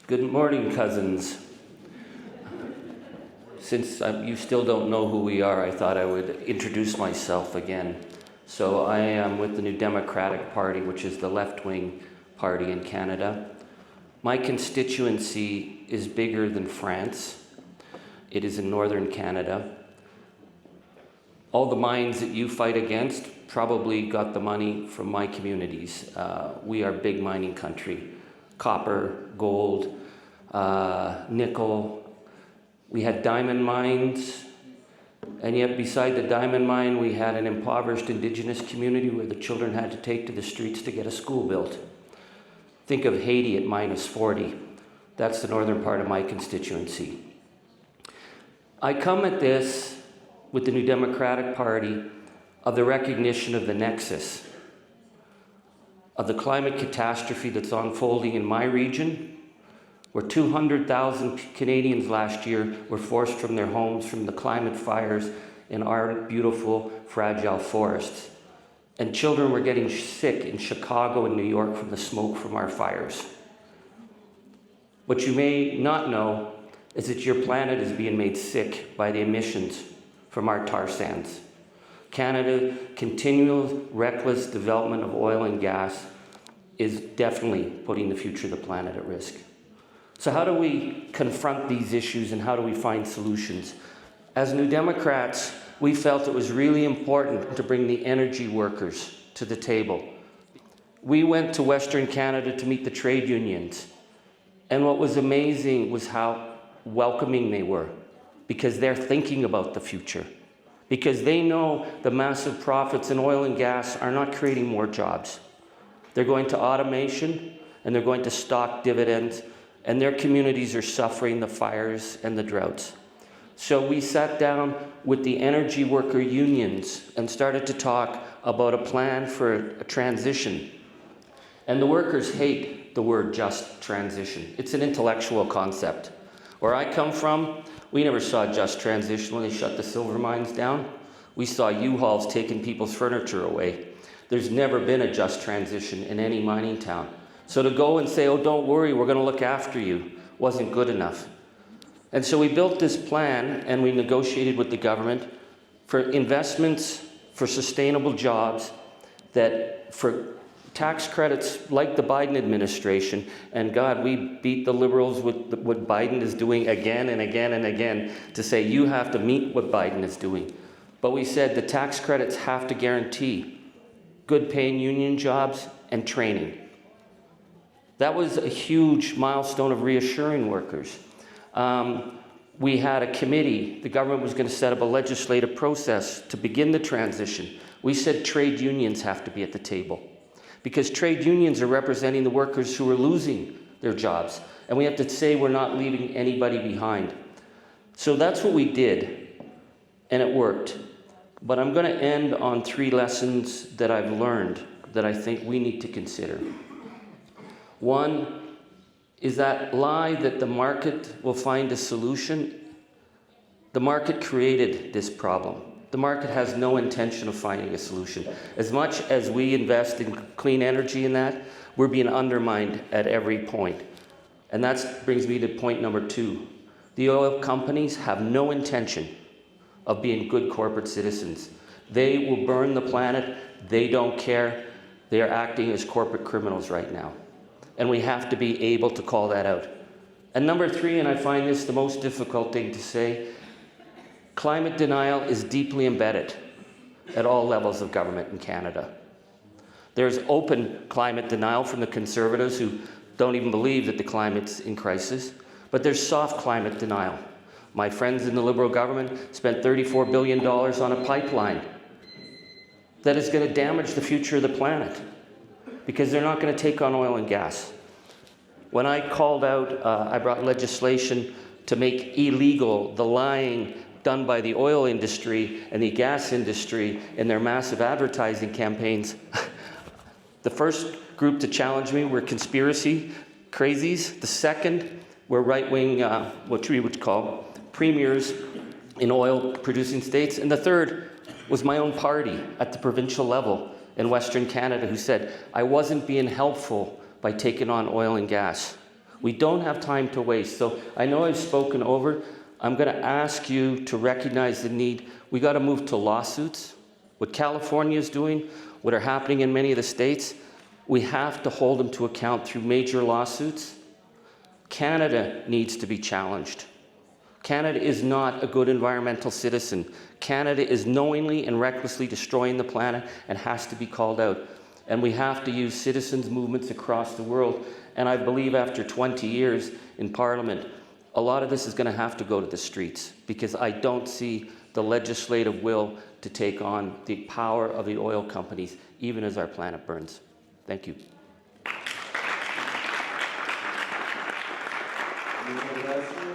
Good morning, cousins. Since you still don't know who we are, I thought I would introduce myself again. So I am with the New Democratic Party, which is the left-wing party in Canada. My constituency is bigger than France. It is in northern Canada. All the mines that you fight against probably got the money from my communities. We are big mining country. Copper, gold, nickel. We had diamond mines, and yet beside the diamond mine, we had an impoverished indigenous community where the children had to take to the streets to get a school built. Think of Haiti at -40. That's the northern part of my constituency. I come at this with the New Democratic Party of the recognition of the nexus of the climate catastrophe that's unfolding in my region, where 200,000 Canadians last year were forced from their homes from the climate fires in our beautiful, fragile forests. And children were getting sick in Chicago and New York from the smoke from our fires. What you may not know is that your planet is being made sick by the emissions from our tar sands. Canada's continual reckless development of oil and gas is definitely putting the future of the planet at risk. So how do we confront these issues and how do we find solutions? As New Democrats, we felt it was really important to bring the energy workers to the table. We went to Western Canada to meet the trade unions. And what was amazing was how welcoming they were, because they're thinking about the future. Because they know the massive profits in oil and gas are not creating more jobs. They're going to automation and they're going to stock dividends, and their communities are suffering the fires and the droughts. So we sat down with the energy worker unions and started to talk about a plan for a transition. And the workers hate the word just transition. It's an intellectual concept. Where I come from, we never saw just transition when they shut the silver mines down. We saw U-Hauls taking people's furniture away. There's never been a just transition in any mining town. So to go and say, oh, don't worry, we're going to look after you, wasn't good enough. And so we built this plan and we negotiated with the government for investments, for sustainable jobs, that for tax credits like the Biden administration, and God, we beat the liberals with what Biden is doing again and again and again to say you have to meet what Biden is doing. But we said the tax credits have to guarantee good paying union jobs and training. That was a huge milestone of reassuring workers. We had a committee. The government was going to set up a legislative process to begin the transition. We said trade unions have to be at the table, because trade unions are representing the workers who are losing their jobs. And we have to say we're not leaving anybody behind. So that's what we did, and it worked. But I'm going to end on 3 lessons that I've learned that I think we need to consider. One is that lie that the market will find a solution. The market created this problem. The market has no intention of finding a solution. As much as we invest in clean energy in that, we're being undermined at every point. And that brings me to point number 2. The oil companies have no intention of being good corporate citizens. They will burn the planet. They don't care. They are acting as corporate criminals right now. And we have to be able to call that out. And number 3, and I find this the most difficult thing to say, climate denial is deeply embedded at all levels of government in Canada. There's open climate denial from the Conservatives who don't even believe that the climate's in crisis, but there's soft climate denial. My friends in the Liberal government spent $34 billion on a pipeline that is going to damage the future of the planet because they're not going to take on oil and gas. When I called out, I brought legislation to make illegal the lying done by the oil industry and the gas industry in their massive advertising campaigns. The first group to challenge me were conspiracy crazies. The second were right-wing, what we would call premiers in oil-producing states. And the third was my own party at the provincial level in Western Canada who said I wasn't being helpful by taking on oil and gas. We don't have time to waste. So I know I've spoken over. I'm going to ask you to recognize the need. We got to move to lawsuits. What California is doing, what are happening in many of the states, we have to hold them to account through major lawsuits. Canada needs to be challenged. Canada is not a good environmental citizen. Canada is knowingly and recklessly destroying the planet and has to be called out. And we have to use citizens' movements across the world. And I believe after 20 years in Parliament, a lot of this is going to have to go to the streets, because I don't see the legislative will to take on the power of the oil companies, even as our planet burns. Thank you. Muchas gracias.